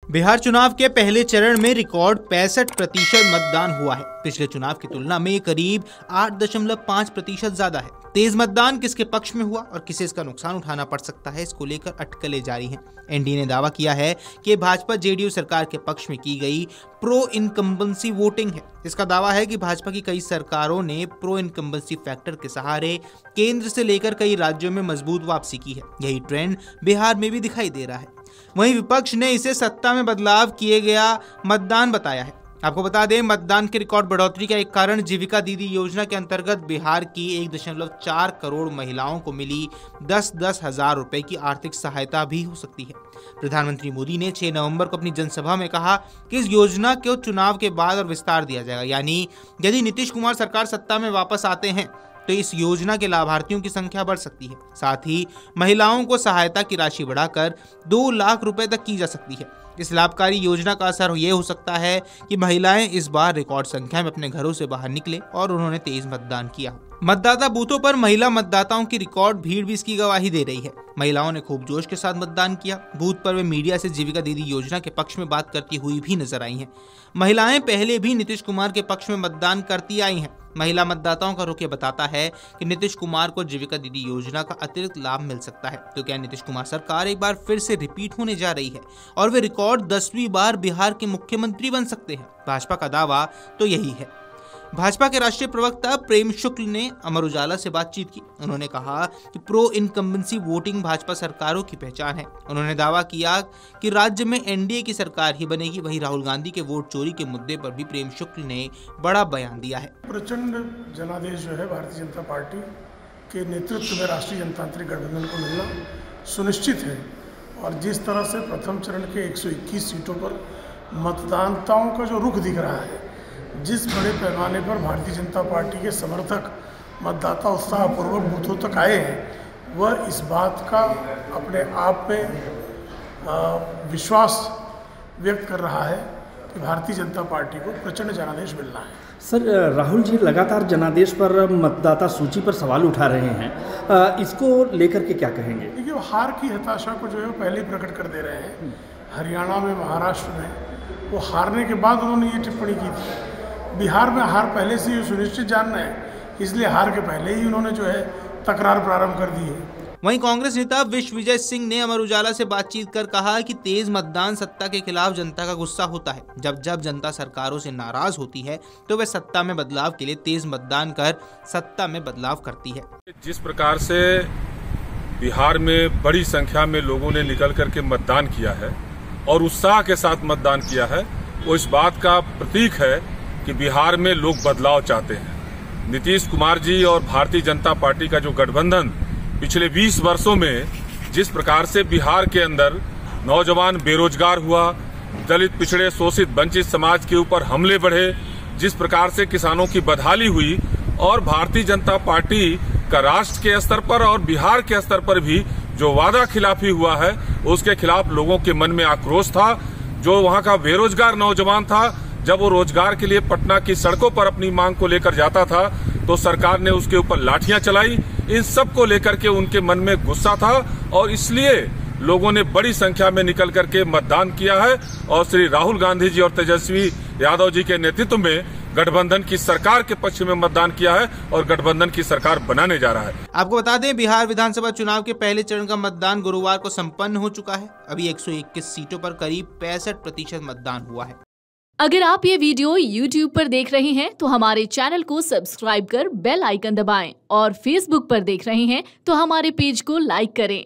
बिहार चुनाव के पहले चरण में रिकॉर्ड 65% मतदान हुआ है। पिछले चुनाव की तुलना में करीब 8.5% ज्यादा है। तेज मतदान किसके पक्ष में हुआ और किसे इसका नुकसान उठाना पड़ सकता है, इसको लेकर अटकलें जारी हैं। एनडीए ने दावा किया है कि भाजपा जेडीयू सरकार के पक्ष में की गई प्रो इनकम्बेंसी वोटिंग है। इसका दावा है कि भाजपा की कई सरकारों ने प्रो इनकम्बेंसी फैक्टर के सहारे केंद्र से लेकर कई राज्यों में मजबूत वापसी की है। यही ट्रेंड बिहार में भी दिखाई दे रहा है। वहीं विपक्ष ने इसे सत्ता में बदलाव किए गया मतदान बताया है। आपको बता दें, मतदान के रिकॉर्ड बढ़ोतरी का एक कारण जीविका दीदी योजना के अंतर्गत बिहार की 1.4 करोड़ महिलाओं को मिली 10-10 हजार रुपए की आर्थिक सहायता भी हो सकती है। प्रधानमंत्री मोदी ने 6 नवंबर को अपनी जनसभा में कहा कि इस योजना को चुनाव के बाद और विस्तार दिया जाएगा, यानी यदि नीतीश कुमार सरकार सत्ता में वापस आते हैं तो इस योजना के लाभार्थियों की संख्या बढ़ सकती है। साथ ही महिलाओं को सहायता की राशि बढ़ाकर 2 लाख रुपए तक की जा सकती है। इस लाभकारी योजना का असर ये हो सकता है कि महिलाएं इस बार रिकॉर्ड संख्या में अपने घरों से बाहर निकले और उन्होंने तेज मतदान किया। मतदाता बूथों पर महिला मतदाताओं की रिकॉर्ड भीड़ भी इसकी गवाही दे रही है। महिलाओं ने खूब जोश के साथ मतदान किया। बूथ पर वे मीडिया से जीविका दीदी योजना के पक्ष में बात करती हुई भी नजर आई हैं। महिलाएं पहले भी नीतीश कुमार के पक्ष में मतदान करती आई हैं। महिला मतदाताओं का रुख ये बताता है कि नीतीश कुमार को जीविका दीदी योजना का अतिरिक्त लाभ मिल सकता है। तो क्या नीतीश कुमार सरकार एक बार फिर से रिपीट होने जा रही है और वे रिकॉर्ड 10वीं बार बिहार के मुख्यमंत्री बन सकते हैं? भाजपा का दावा तो यही है। भाजपा के राष्ट्रीय प्रवक्ता प्रेम शुक्ल ने अमर उजाला से बातचीत की। उन्होंने कहा कि प्रो इनकम्बेंसी वोटिंग भाजपा सरकारों की पहचान है। उन्होंने दावा किया कि राज्य में एनडीए की सरकार ही बनेगी। वहीं राहुल गांधी के वोट चोरी के मुद्दे पर भी प्रेम शुक्ल ने बड़ा बयान दिया है। प्रचंड जनादेश जो है भारतीय जनता पार्टी के नेतृत्व में राष्ट्रीय जनतांत्रिक गठबंधन को मिलना सुनिश्चित है। और जिस तरह से प्रथम चरण के 121 सीटों पर मतदाताओं का जो रुख दिख रहा है, जिस बड़े पैमाने पर भारतीय जनता पार्टी के समर्थक मतदाता उत्साहपूर्वक बूथों तक आए हैं, वह इस बात का अपने आप में विश्वास व्यक्त कर रहा है कि भारतीय जनता पार्टी को प्रचंड जनादेश मिलना है। सर, राहुल जी लगातार जनादेश पर मतदाता सूची पर सवाल उठा रहे हैं, इसको लेकर के क्या कहेंगे? देखिए, वो हार की हताशा को जो है पहले ही प्रकट कर दे रहे हैं। हरियाणा में, महाराष्ट्र में वो हारने के बाद उन्होंने ये टिप्पणी की थी। बिहार में हार पहले से ही सुनिश्चित जानना है, इसलिए हार के पहले ही उन्होंने जो है तकरार प्रारंभ कर दी है। वहीं कांग्रेस नेता विश्वविजय सिंह ने अमर उजाला से बातचीत कर कहा कि तेज मतदान सत्ता के खिलाफ जनता का गुस्सा होता है। जब जब जनता सरकारों से नाराज होती है तो वह सत्ता में बदलाव के लिए तेज मतदान कर सत्ता में बदलाव करती है। जिस प्रकार से बिहार में बड़ी संख्या में लोगों ने निकल करके मतदान किया है और उत्साह के साथ मतदान किया है, वो इस बात का प्रतीक है कि बिहार में लोग बदलाव चाहते हैं। नीतीश कुमार जी और भारतीय जनता पार्टी का जो गठबंधन पिछले 20 वर्षों में जिस प्रकार से बिहार के अंदर नौजवान बेरोजगार हुआ, दलित, पिछड़े, शोषित, वंचित समाज के ऊपर हमले बढ़े, जिस प्रकार से किसानों की बदहाली हुई और भारतीय जनता पार्टी का राष्ट्र के स्तर पर और बिहार के स्तर पर भी जो वादा खिलाफी हुआ है, उसके खिलाफ लोगों के मन में आक्रोश था। जो वहां का बेरोजगार नौजवान था, जब वो रोजगार के लिए पटना की सड़कों पर अपनी मांग को लेकर जाता था तो सरकार ने उसके ऊपर लाठियां चलाई। इन सब को लेकर के उनके मन में गुस्सा था और इसलिए लोगों ने बड़ी संख्या में निकल करके मतदान किया है और श्री राहुल गांधी जी और तेजस्वी यादव जी के नेतृत्व में गठबंधन की सरकार के पक्ष में मतदान किया है और गठबंधन की सरकार बनाने जा रहा है। आपको बता दें, बिहार विधानसभा चुनाव के पहले चरण का मतदान गुरुवार को संपन्न हो चुका है। अभी 121 सीटों पर करीब 65% मतदान हुआ है। अगर आप ये वीडियो YouTube पर देख रहे हैं तो हमारे चैनल को सब्सक्राइब कर बेल आइकन दबाएं और Facebook पर देख रहे हैं तो हमारे पेज को लाइक करें।